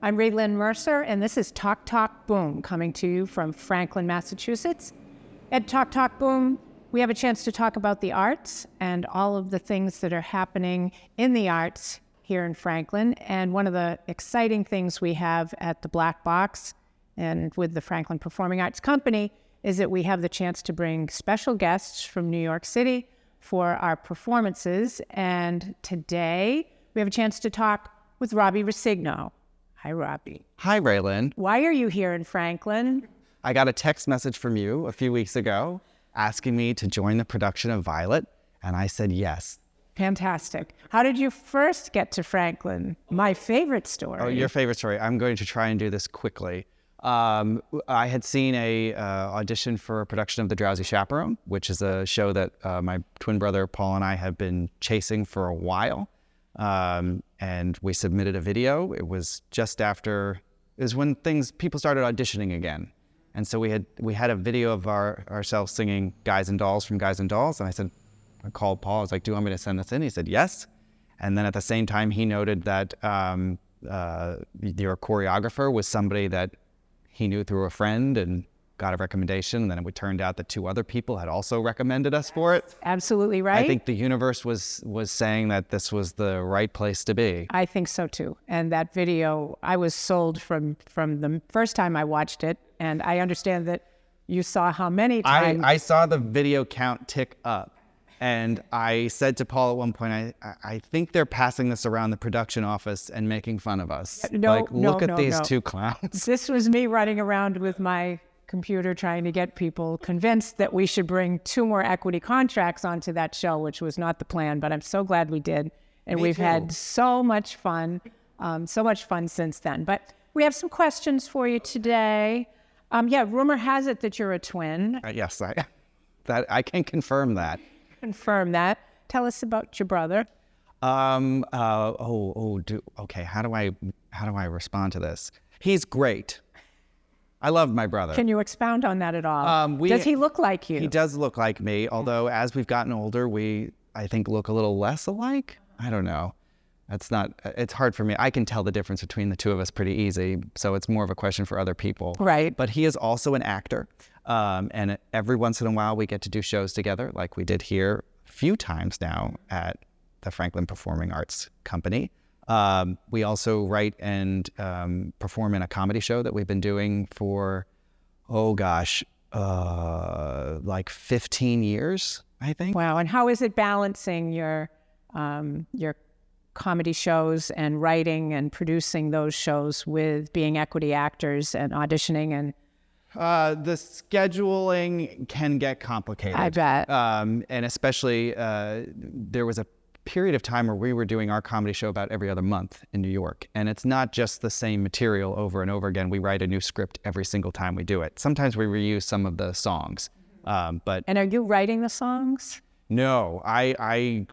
I'm Raylyn Mercer, and this is Talk Talk Boom, coming to you from Franklin, Massachusetts. At Talk Talk Boom, we have a chance to talk about the arts and all of the things that are happening in the arts here in Franklin. And one of the exciting things we have at the Black Box and with the Franklin Performing Arts Company is that we have the chance to bring special guests from New York City for our performances. And today we have a chance to talk with Robbie Rescigno. Hi, Robbie. Hi, Raylyn. Why are you here in Franklin? I got a text message from you a few weeks ago asking me to join the production of Violet, and I said yes. Fantastic. How did you first get to Franklin? My favorite story. Oh, your favorite story. I'm going to try and do this quickly. I had seen a audition for a production of The Drowsy Chaperone, which is a show that my twin brother Paul and I have been chasing for a while. And we submitted a video. It was just after, it was when people started auditioning again. And so we had a video of ourselves singing Guys and Dolls from Guys and Dolls. And I called Paul, I was like, do you want me to send this in? He said, yes. And then at the same time, he noted that your choreographer was somebody that he knew through a friend and got a recommendation. And then it turned out that two other people had also recommended us for it. Absolutely right. I think the universe was saying that this was the right place to be. I think so too. And that video, I was sold from the first time I watched it. And I understand that you saw how many times. I saw the video count tick up. And I said to Paul at one point, I think they're passing this around the production office and making fun of us. Look at these two clowns. This was me running around with my computer trying to get people convinced that we should bring 2 more equity contracts onto that show, which was not the plan, but I'm so glad we did. And we've had so much fun since then. But we have some questions for you today. Rumor has it that you're a twin. Yes, I can confirm that. Confirm that. Tell us about your brother. Okay. How do I respond to this? He's great. I love my brother. Can you expound on that at all? Does he look like you? He does look like me, although as we've gotten older, I think look a little less alike. I don't know. It's hard for me. I can tell the difference between the two of us pretty easy, so it's more of a question for other people. Right. But he is also an actor, and every once in a while we get to do shows together, like we did here a few times now at the Franklin Performing Arts Company. We also write and perform in a comedy show that we've been doing for, like 15 years, I think. Wow. And how is it balancing your comedy shows and writing and producing those shows with being equity actors and auditioning? And the scheduling can get complicated. I bet. And especially there was a period of time where we were doing our comedy show about every other month in New York. And it's not just the same material over and over again. We write a new script every single time we do it. Sometimes we reuse some of the songs. And are you writing the songs? No, I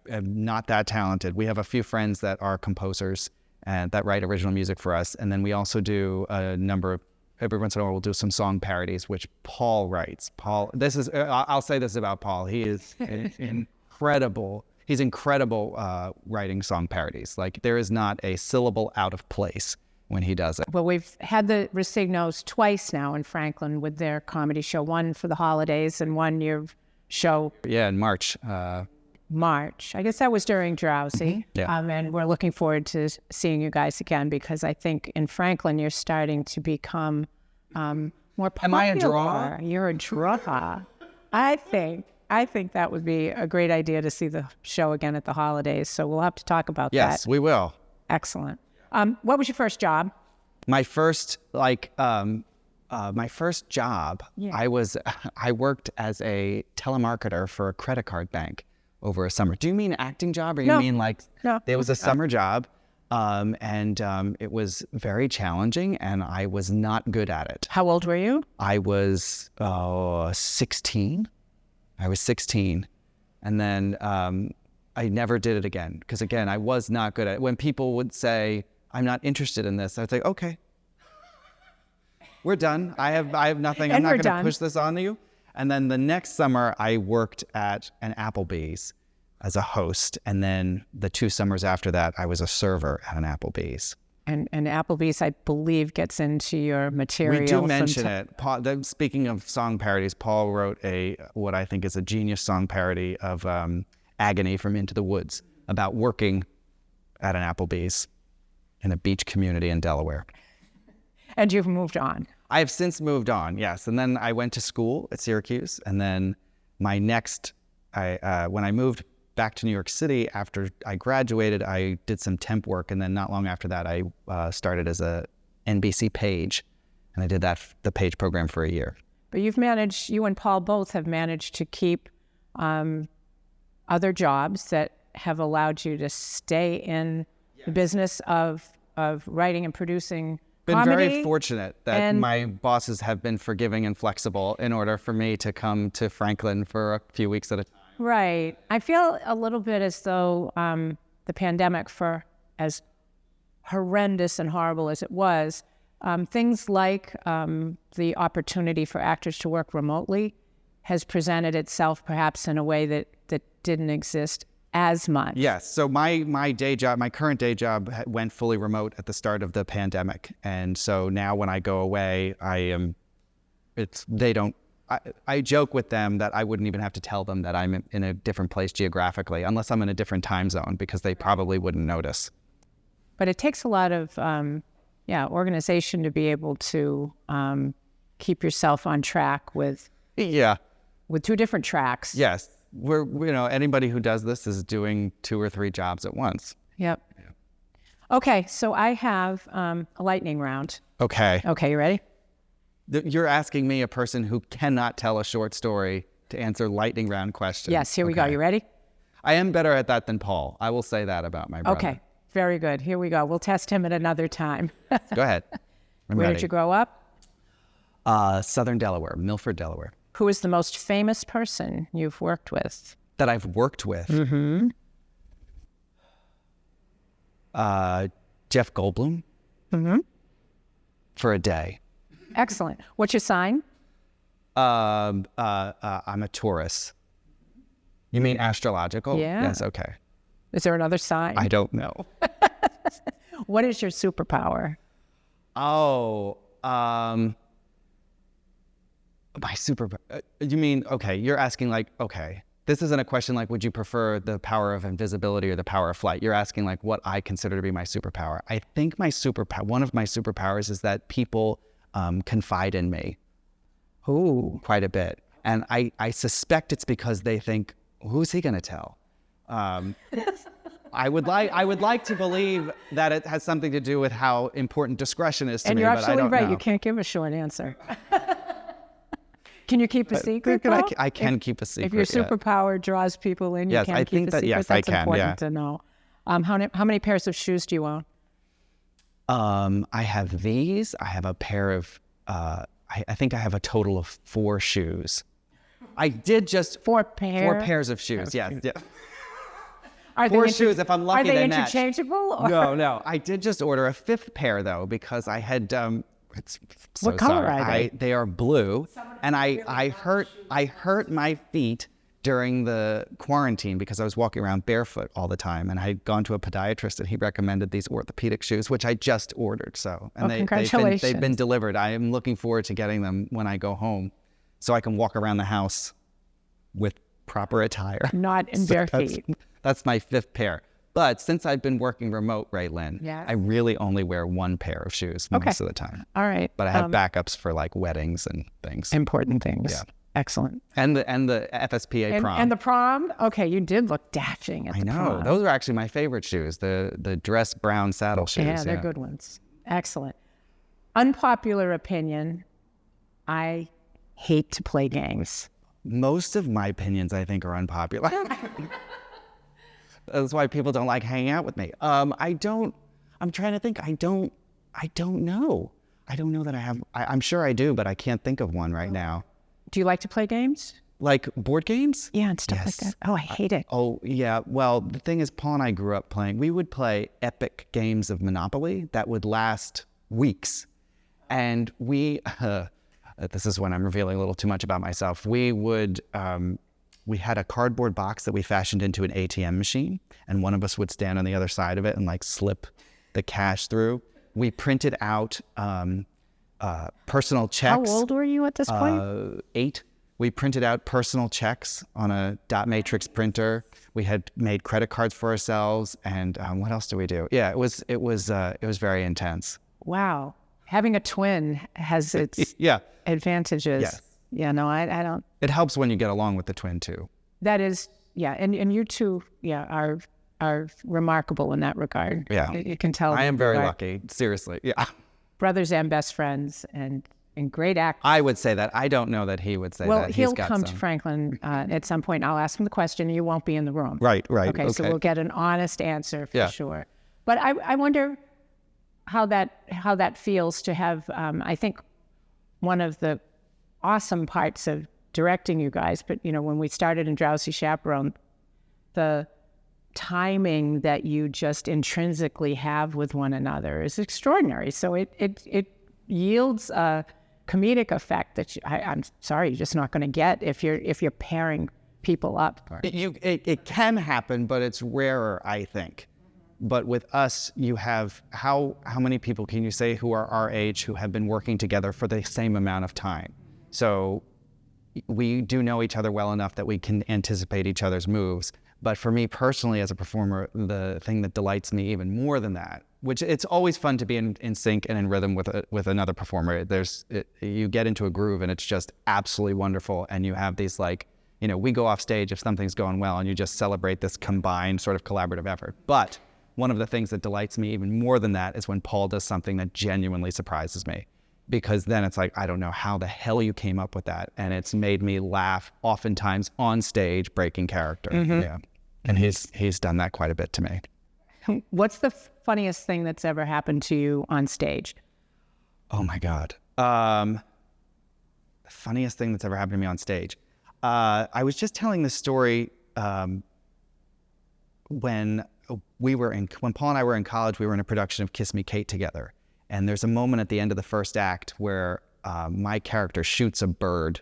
am not that talented. We have a few friends that are composers and that write original music for us. And then we also do every once in a while we'll do some song parodies, which Paul writes. I'll say this about Paul. He is incredible. He's incredible writing song parodies. Like, there is not a syllable out of place when he does it. Well, we've had the Rescignos twice now in Franklin with their comedy show, one for the holidays and one year show. Yeah, in March. March. I guess that was during Drowsy. Yeah. And we're looking forward to seeing you guys again, because I think in Franklin you're starting to become more popular. Am I a draw? You're a draw. I think that would be a great idea to see the show again at the holidays. So we'll have to talk about that. Yes, we will. Excellent. What was your first job? My first job, Yeah. I worked as a telemarketer for a credit card bank over a summer. Do you mean acting job, or you mean like? No. It was a summer job, and it was very challenging, and I was not good at it. How old were you? I was 16. I was 16, and then I never did it again, because again, I was not good at it. When people would say, "I'm not interested in this," I'd say, "Okay, we're done. I have nothing. I'm not going to push this on you." And then the next summer, I worked at an Applebee's as a host, and then the 2 summers after that, I was a server at an Applebee's. And Applebee's, I believe, gets into your material. We do mention it. Speaking of song parodies, Paul wrote what I think is a genius song parody of Agony from Into the Woods about working at an Applebee's in a beach community in Delaware. And you've moved on. I have since moved on, yes. And then I went to school at Syracuse. And then when I moved back to New York City after I graduated, I did some temp work. And then not long after that, I started as a NBC page. And I did the page program for a year. But you and Paul both have managed to keep other jobs that have allowed you to stay in the business of writing and producing comedy. Very fortunate that my bosses have been forgiving and flexible in order for me to come to Franklin for a few weeks at a time. Right. I feel a little bit as though the pandemic, for as horrendous and horrible as it was, things like the opportunity for actors to work remotely has presented itself perhaps in a way that didn't exist as much. Yes. So my current day job went fully remote at the start of the pandemic. And so now when I go away, I joke with them that I wouldn't even have to tell them that I'm in a different place geographically, unless I'm in a different time zone, because they probably wouldn't notice. But it takes a lot of organization to be able to keep yourself on track with two different tracks. Yes. Anybody who does this is doing 2 or 3 jobs at once. Yep. Yeah. Okay, so I have a lightning round. Okay. Okay, you ready? You're asking me, a person who cannot tell a short story, to answer lightning round questions. Yes, here we go. You ready? I am better at that than Paul. I will say that about my brother. Okay, very good. Here we go. We'll test him at another time. Go ahead. Where did you grow up? Southern Delaware, Milford, Delaware. Who is the most famous person you've worked with? That I've worked with? Mm-hmm. Jeff Goldblum. Mm-hmm. For a day. Excellent. What's your sign? I'm a Taurus. You mean astrological? Yeah. Yes, okay. Is there another sign? I don't know. What is your superpower? Oh, my superpower. You mean, okay, you're asking this isn't a question like, would you prefer the power of invisibility or the power of flight? You're asking like what I consider to be my superpower. I think one of my superpowers is that people confide in me. Ooh. Quite a bit. And I suspect it's because they think, who's he going to tell? I would like to believe that it has something to do with how important discretion is to me, but I don't know. And you're absolutely right. You can't give a short answer. Can you keep a secret, though? I can keep a secret. If your superpower draws people in, you can't keep a secret. Yes, That's I can. important to know. How many pairs of shoes do you own? I have these. I have a pair of, I think I have a total of 4 shoes. I did just... 4 pairs? 4 pairs of shoes, yes. Yeah. Are 4 shoes, if I'm lucky, they interchangeable? Or? No. I did just order a 5th pair, though, because I had... what color are they? They are blue, and I hurt my feet during the quarantine because I was walking around barefoot all the time, and I had gone to a podiatrist and he recommended these orthopedic shoes, which I just ordered. Congratulations. They've been delivered. I am looking forward to getting them when I go home, so I can walk around the house with proper attire. Not in bare feet. That's my 5th pair. But since I've been working remote, right, Lynn, yes. I really only wear 1 pair of shoes most of the time. All right. But I have backups for like weddings and things. Important things. Yeah. Excellent. And the FSPA prom. And the prom? Okay, you did look dashing at the prom. I know. Those are actually my favorite shoes, the dress brown saddle shoes. Yeah, they're good ones. Excellent. Unpopular opinion, I hate to play games. Most of my opinions, I think, are unpopular. That's why people don't like hanging out with me. I'm trying to think. I don't know. I don't know that I have. I'm sure I do, but I can't think of one right now. Do you like to play games? Like board games? Yeah, and stuff like that. Oh, I hate it. Oh, yeah. Well, the thing is, Paul and I grew up playing. We would play epic games of Monopoly that would last weeks. And this is when I'm revealing a little too much about myself. We had a cardboard box that we fashioned into an ATM machine, and one of us would stand on the other side of it and like slip the cash through. We printed out personal checks. How old were you at this point? 8. We printed out personal checks on a dot matrix printer. We had made credit cards for ourselves, and what else do we do? Yeah, it was very intense. Wow, having a twin has its advantages. Yes. Yeah, no, I don't. It helps when you get along with the twin too. That is, yeah, and you two, are remarkable in that regard. Yeah, you can tell. I am very lucky. Seriously, yeah. Brothers and best friends, and great actors. I would say that. I don't know that he would say that. Well, he'll come to Franklin at some point. I'll ask him the question. You won't be in the room. Right. Okay, so we'll get an honest answer for sure. But I wonder how that feels to have. I think one of the awesome parts of directing you guys, but when we started in Drowsy Chaperone, the timing that you just intrinsically have with one another is extraordinary. So it yields a comedic effect that I'm sorry, you're just not going to get if you're pairing people up. It can happen, but it's rarer, I think. But with us, you have how many people can you say who are our age who have been working together for the same amount of time? So we do know each other well enough that we can anticipate each other's moves. But for me personally, as a performer, the thing that delights me even more than that, which it's always fun to be in sync and in rhythm with another performer. You get into a groove and it's just absolutely wonderful. And you have these we go off stage if something's going well and you just celebrate this combined sort of collaborative effort. But one of the things that delights me even more than that is when Paul does something that genuinely surprises me. Because then it's like, I don't know how the hell you came up with that. And it's made me laugh oftentimes on stage, breaking character. Mm-hmm. Yeah. And he's done that quite a bit to me. What's the funniest thing that's ever happened to you on stage? Oh my God. The funniest thing that's ever happened to me on stage. I was just telling this story when Paul and I were in college, we were in a production of Kiss Me Kate together. And there's a moment at the end of the first act where my character shoots a bird.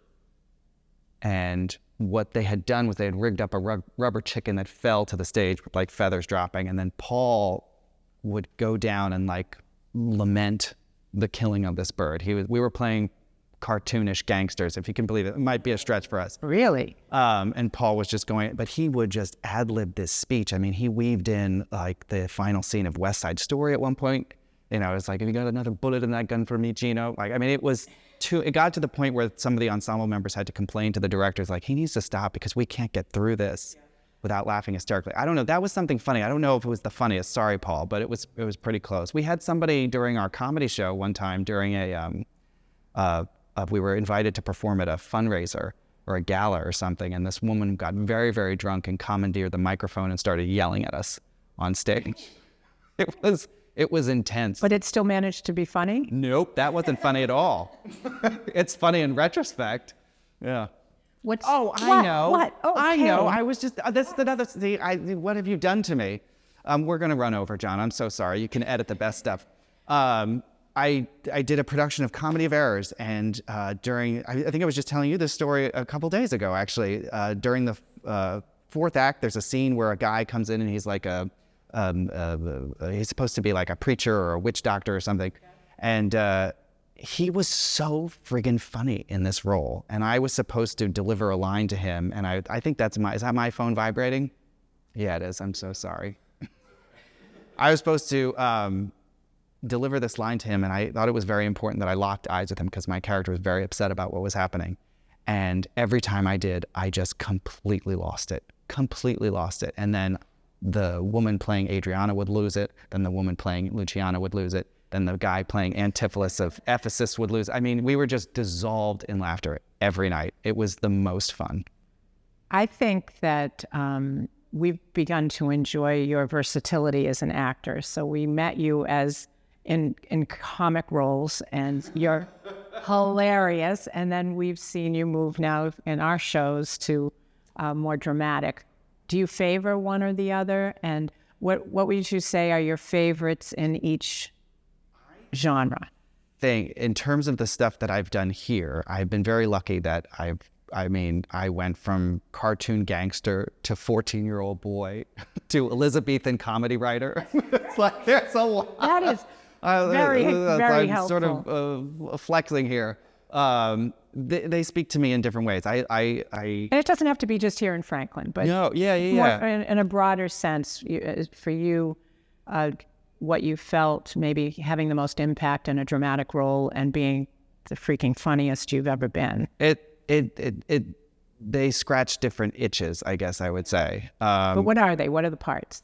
And what they had done was they had rigged up a rubber chicken that fell to the stage with feathers dropping. And then Paul would go down and lament the killing of this bird. We were playing cartoonish gangsters, if you can believe it. It might be a stretch for us. Really? And Paul was just going, but he would just ad-lib this speech. I mean, he weaved in the final scene of West Side Story at one point. It's like, have you got another bullet in that gun for me, Gino? It got to the point where some of the ensemble members had to complain to the directors, he needs to stop because we can't get through this without laughing hysterically. I don't know. That was something funny. I don't know if it was the funniest. Sorry, Paul, but it was pretty close. We had somebody during our comedy show one time during we were invited to perform at a fundraiser or a gala or something, and this woman got very, very drunk and commandeered the microphone and started yelling at us on stage. It was intense. But it still managed to be funny? Nope, that wasn't funny at all. It's funny in retrospect. Yeah. I know. What? Oh, I know. I was just, that's another, what have you done to me? We're going to run over, John. I'm so sorry. You can edit the best stuff. I did a production of Comedy of Errors, and I think I was just telling you this story a couple days ago, actually. During the fourth act, there's a scene where a guy comes in and he's like he's supposed to be like a preacher or a witch doctor or something. And he was so friggin' funny in this role. And I was supposed to deliver a line to him. And I think is that my phone vibrating? Yeah, it is. I'm so sorry. I was supposed to deliver this line to him, and I thought it was very important that I locked eyes with him because my character was very upset about what was happening. And every time I did, I just completely lost it. And then the woman playing Adriana would lose it. Then the woman playing Luciana would lose it. Then the guy playing Antipholus of Ephesus would lose. I mean, we were just dissolved in laughter every night. It was the most fun. I think that we've begun to enjoy your versatility as an actor. So we met you as in comic roles, and you're hilarious. And then we've seen you move now in our shows to more dramatic. Do you favor one or the other? And what would you say are your favorites in each genre? In terms of the stuff that I've done here, I've been very lucky that I went from cartoon gangster to 14-year-old boy to Elizabethan comedy writer. It's like there's a lot. That is Very I'm helpful. sort of flexing here. They speak to me in different ways. And it doesn't have to be just here in Franklin, but No, yeah. more in a broader sense, for you, what you felt maybe having the most impact in a dramatic role and being the freaking funniest you've ever been. They scratch different itches, I guess I would say. But what are they? What are the parts?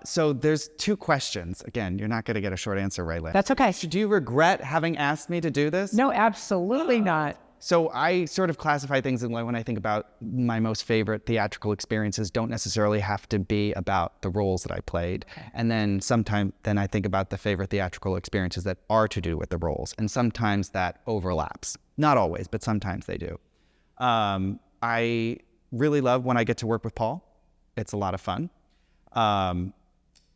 So there's two questions. Again, you're not going to get a short answer, Raylan. That's okay. Do you regret having asked me to do this? No, absolutely not. So I sort of classify things in when I think about my most favorite theatrical experiences don't necessarily have to be about the roles that I played. Okay. And then then I think about the favorite theatrical experiences that are to do with the roles. And sometimes that overlaps. Not always, but sometimes they do. I really love when I get to work with Paul. It's a lot of fun. One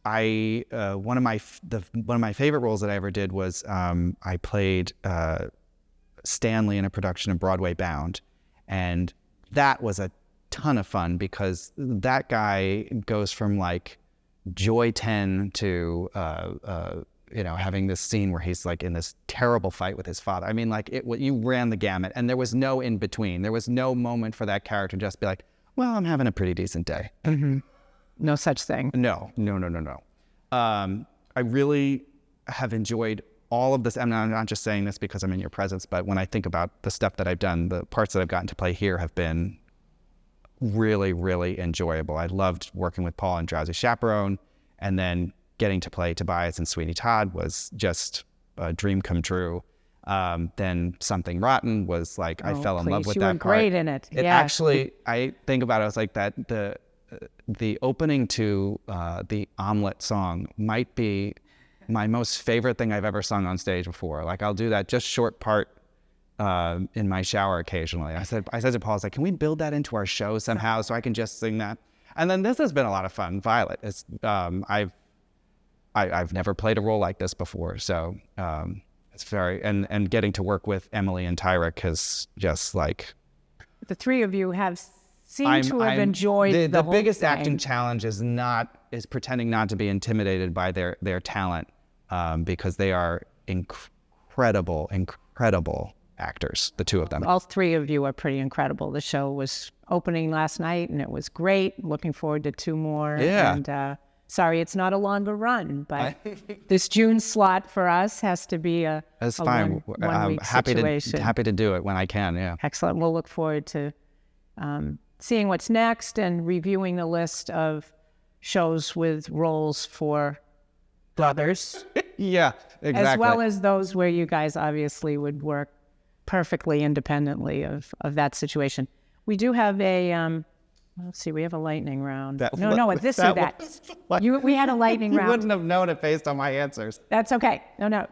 of my favorite roles that I ever did was I played Stanley in a production of Broadway Bound, and that was a ton of fun because that guy goes from like Joy 10 to having this scene where he's like in this terrible fight with his father. I mean, like you ran the gamut, and there was no in between. There was no moment for that character to just be like, well, I'm having a pretty decent day. Mm-hmm. No such thing. No. I really have enjoyed all of this. I'm not just saying this because I'm in your presence, but when I think about the stuff that I've done, the parts that I've gotten to play here have been really, really enjoyable. I loved working with Paul in Drowsy Chaperone, and then getting to play Tobias and Sweeney Todd was just a dream come true. Then Something Rotten was like, I fell in love with that part. You were great in it. Actually, I think about it, I was like that, the opening to the Omelette song might be my most favorite thing I've ever sung on stage before. Like I'll do that just short part in my shower occasionally. I said to Paul, I was like, can we build that into our show somehow so I can just sing that? And then this has been a lot of fun. Violet, I've never played a role like this before, so it's very and getting to work with Emily and Tyrek is just like the three of you have seem to have enjoyed the whole biggest thing. acting challenge is pretending not to be intimidated by their talent, because they are incredible actors, the two of them. All three of you are pretty incredible. The show was opening last night and it was great. Looking forward to 2 more. Yeah. And sorry it's not a longer run, but this June slot for us has to be a fine. one week happy situation. Happy to do it when I can. Yeah. Excellent. We'll look forward to seeing what's next and reviewing the list of shows with roles for brothers. Yeah, exactly. As well as those where you guys obviously would work perfectly independently of that situation. We do have a, let's see, we have a lightning round. This or that. We had a lightning round. You wouldn't have known it based on my answers. That's okay. No,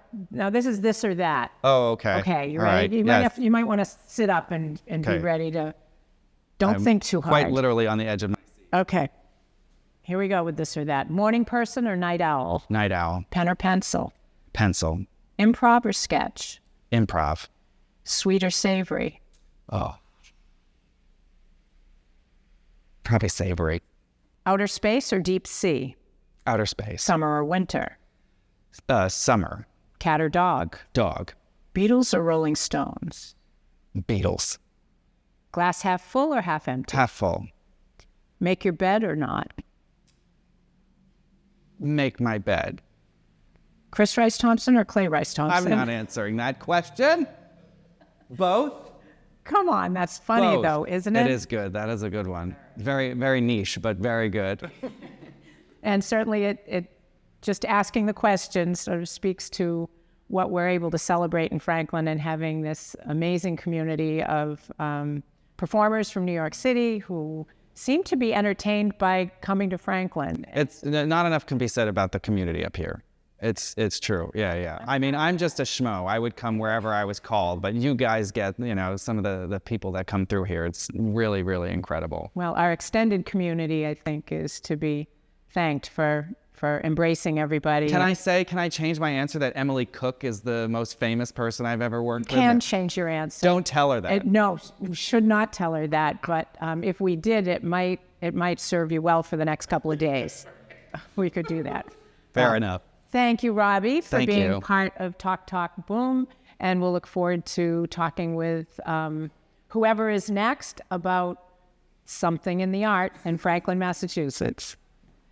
this is this or that. Oh, okay. Okay, you All ready? Right. You might want to sit up and be ready to, don't think too hard. Quite literally on the edge of my seat. Okay. Here we go with this or that. Morning person or night owl? Night owl. Pen or pencil? Pencil. Improv or sketch? Improv. Sweet or savory? Oh. Probably savory. Outer space or deep sea? Outer space. Summer or winter? Summer. Cat or dog? Dog. Beatles or Rolling Stones? Beatles. Glass half full or half empty? Half full. Make your bed or not? Make my bed. Chris Rice Thompson or Clay Rice Thompson? I'm not answering that question. Both? Come on, that's funny Both. though, isn't it? It is good. That is a good one. Very, very niche, but very good. And certainly it just asking the question sort of speaks to what we're able to celebrate in Franklin and having this amazing community of performers from New York City who seem to be entertained by coming to Franklin. It's not enough can be said about the community up here. It's true. Yeah. I mean, I'm just a schmo. I would come wherever I was called, but you guys get, some of the people that come through here. It's really, really incredible. Well, our extended community, I think, is to be thanked for embracing everybody. Can I change my answer that Emily Cook is the most famous person I've ever worked with? Can change your answer. Don't tell her that. No, we should not tell her that, but if we did, it might serve you well for the next couple of days. We could do that. Fair enough. Thank you, Robbie, for Thank being you. part of Talk Talk Boom. And we'll look forward to talking with whoever is next about something in the art in Franklin, Massachusetts.